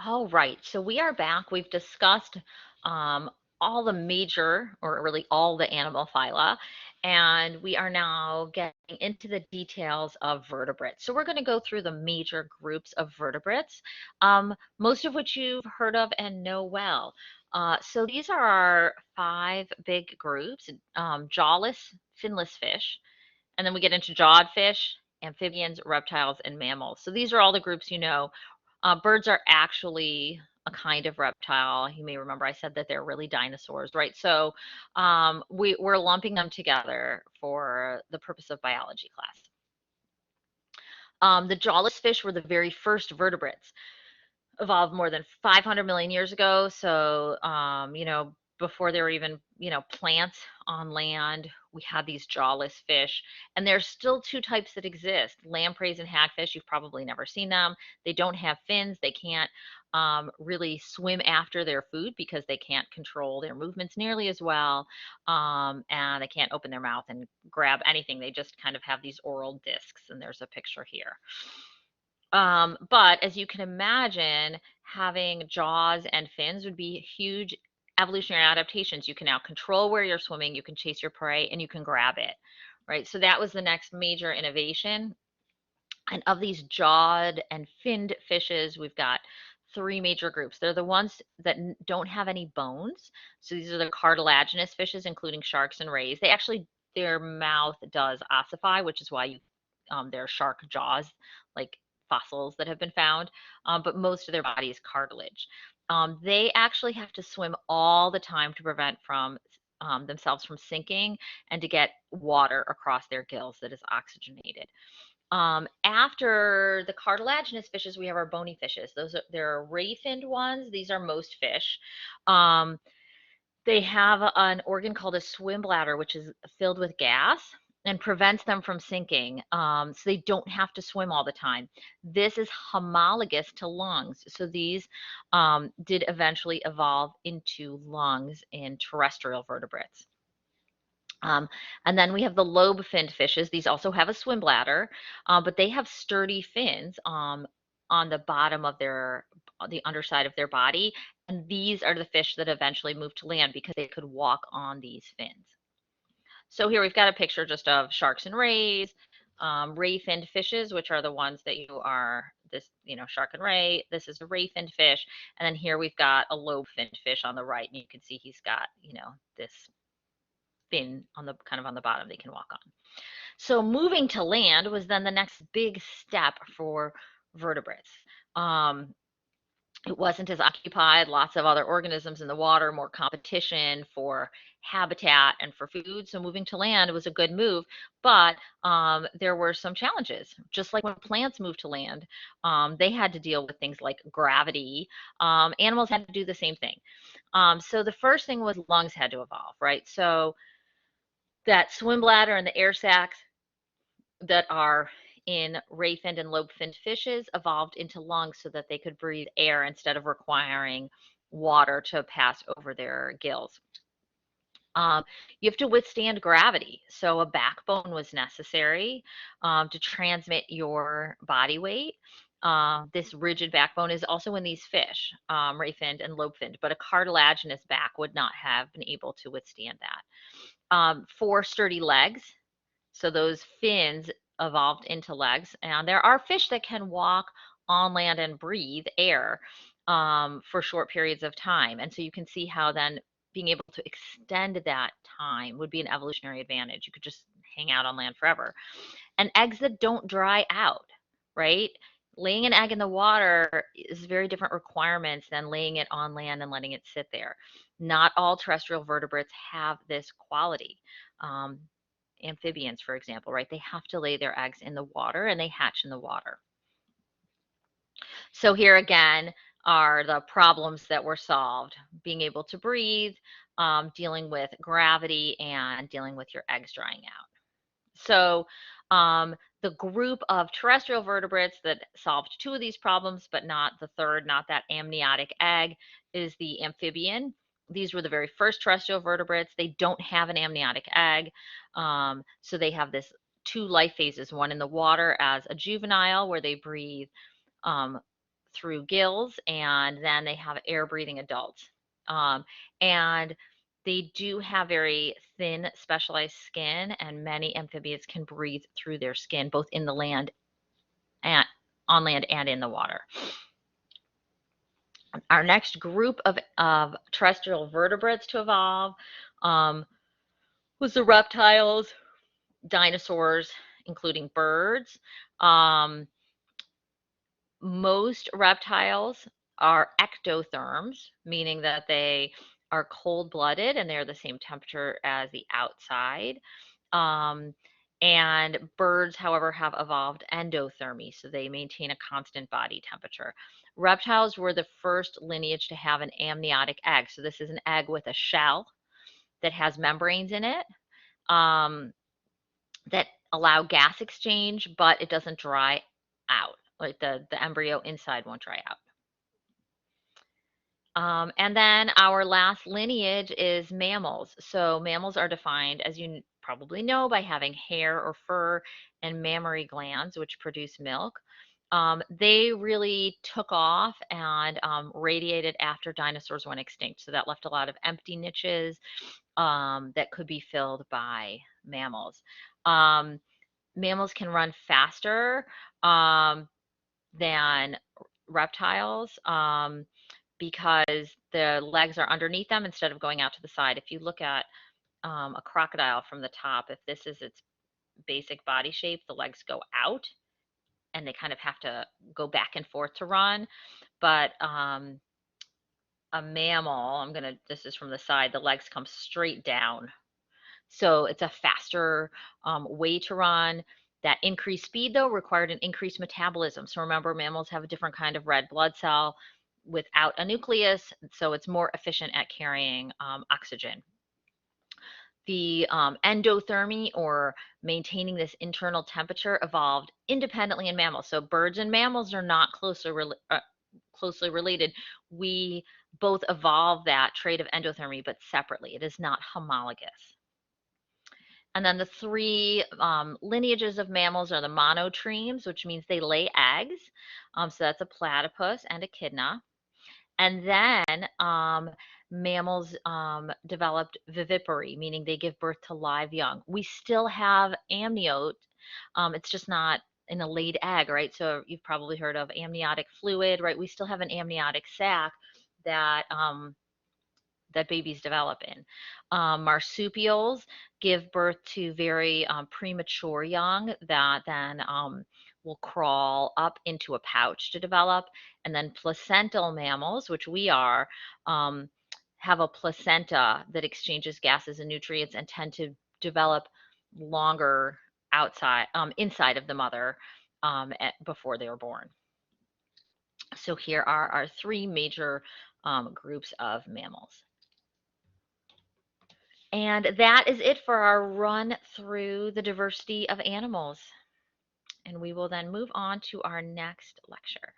All right, so we are back. We've discussed um, all the major, or really all the animal phyla, and we are now getting into the details of vertebrates. So we're going to go through the major groups of vertebrates, most of which you've heard of and know well. So these are our five big groups: jawless, finless fish, and then we get into jawed fish, amphibians, reptiles, and mammals. So these are all the groups you know. Birds are actually a kind of reptile. You may remember I said that they're really dinosaurs, right? So we're lumping them together for the purpose of biology class. The jawless fish were the very first vertebrates, evolved more than 500 million years ago. So, before there were even, plants on land, we had these jawless fish. And there's still two types that exist: lampreys and hagfish. You've probably never seen them. They don't have fins. They can't really swim after their food because they can't control their movements nearly as well. And they can't open their mouth and grab anything. They just kind of have these oral discs. And there's a picture here. But as you can imagine, having jaws and fins would be huge evolutionary adaptations. You can now control where you're swimming, you can chase your prey, and you can grab it, right? So that was the next major innovation. And of these jawed and finned fishes, we've got three major groups. They're the ones that don't have any bones. So these are the cartilaginous fishes, including sharks and rays. They actually, their mouth does ossify, which is why their shark jaws, like fossils that have been found, but most of their body is cartilage. They actually have to swim all the time to prevent from themselves from sinking and to get water across their gills that is oxygenated. After the cartilaginous fishes, we have our bony fishes. There are ray-finned ones. These are most fish. Um, they have an organ called a swim bladder, which is filled with gas and prevents them from sinking. So they don't have to swim all the time. This is homologous to lungs. So these did eventually evolve into lungs in terrestrial vertebrates. Um, and then we have the lobe-finned fishes. These also have a swim bladder, but they have sturdy fins on the bottom of the underside of their body. And these are the fish that eventually moved to land because they could walk on these fins. So here we've got a picture just of sharks and rays, ray-finned fishes, which are the ones that you are this, shark and ray. This is a ray-finned fish. And then here we've got a lobe-finned fish on the right, and you can see he's got, this fin on the kind of on the bottom they can walk on. So moving to land was then the next big step for vertebrates. Um, it wasn't as occupied, lots of other organisms in the water, more competition for habitat and for food. So moving to land was a good move, but there were some challenges. Just like when plants moved to land, they had to deal with things like gravity. Animals had to do the same thing. So the first thing was lungs had to evolve, right? So that swim bladder and the air sacs that are in ray-finned and lobe-finned fishes evolved into lungs so that they could breathe air instead of requiring water to pass over their gills. You have to withstand gravity. So a backbone was necessary to transmit your body weight. This rigid backbone is also in these fish, ray-finned and lobe-finned, but a cartilaginous back would not have been able to withstand that. Four sturdy legs. So those fins evolved into legs. And there are fish that can walk on land and breathe air for short periods of time. And so you can see how then being able to extend that time would be an evolutionary advantage. You could just hang out on land forever. And eggs that don't dry out, right? Laying an egg in the water is very different requirements than laying it on land and letting it sit there. Not all terrestrial vertebrates have this quality. Amphibians, for example, right? They have to lay their eggs in the water and they hatch in the water. So here again are the problems that were solved: being able to breathe, dealing with gravity, and dealing with your eggs drying out. So the group of terrestrial vertebrates that solved two of these problems, but not the third, not that amniotic egg, is the amphibian. These were the very first terrestrial vertebrates. They don't have an amniotic egg. So they have this two life phases, one in the water as a juvenile where they breathe through gills, and then they have air-breathing adults. And they do have very thin, specialized skin, and many amphibians can breathe through their skin, both in the land and on land and in the water. Our next group of terrestrial vertebrates to evolve was the reptiles, dinosaurs, including birds. Most reptiles are ectotherms, meaning that they are cold-blooded and they're the same temperature as the outside. And birds, however, have evolved endothermy, so they maintain a constant body temperature. Reptiles were the first lineage to have an amniotic egg. So this is an egg with a shell that has membranes in it that allow gas exchange, but it doesn't dry out. Like the embryo inside won't dry out. And then our last lineage is mammals. So mammals are defined, as you probably know, by having hair or fur and mammary glands, which produce milk. They really took off and radiated after dinosaurs went extinct. So that left a lot of empty niches that could be filled by mammals. Mammals can run faster than reptiles because the legs are underneath them instead of going out to the side. If you look at a crocodile from the top, if this is its basic body shape, the legs go out and they kind of have to go back and forth to run. But a mammal, this is from the side, the legs come straight down. So it's a faster way to run. That increased speed, though, required an increased metabolism. So remember, mammals have a different kind of red blood cell without a nucleus, so it's more efficient at carrying oxygen. The endothermy, or maintaining this internal temperature, evolved independently in mammals. So birds and mammals are not closely related. We both evolved that trait of endothermy, but separately. It is not homologous. And then the three lineages of mammals are the monotremes, which means they lay eggs. So that's a platypus and echidna. And then mammals developed vivipary, meaning they give birth to live young. We still have amniote. It's just not in a laid egg, right? So you've probably heard of amniotic fluid, right? We still have an amniotic sac that that babies develop in. Marsupials give birth to very premature young that then will crawl up into a pouch to develop. And then placental mammals, which we are, have a placenta that exchanges gases and nutrients and tend to develop longer inside of the mother before they were born. So here are our three major groups of mammals. And that is it for our run through the diversity of animals. And we will then move on to our next lecture.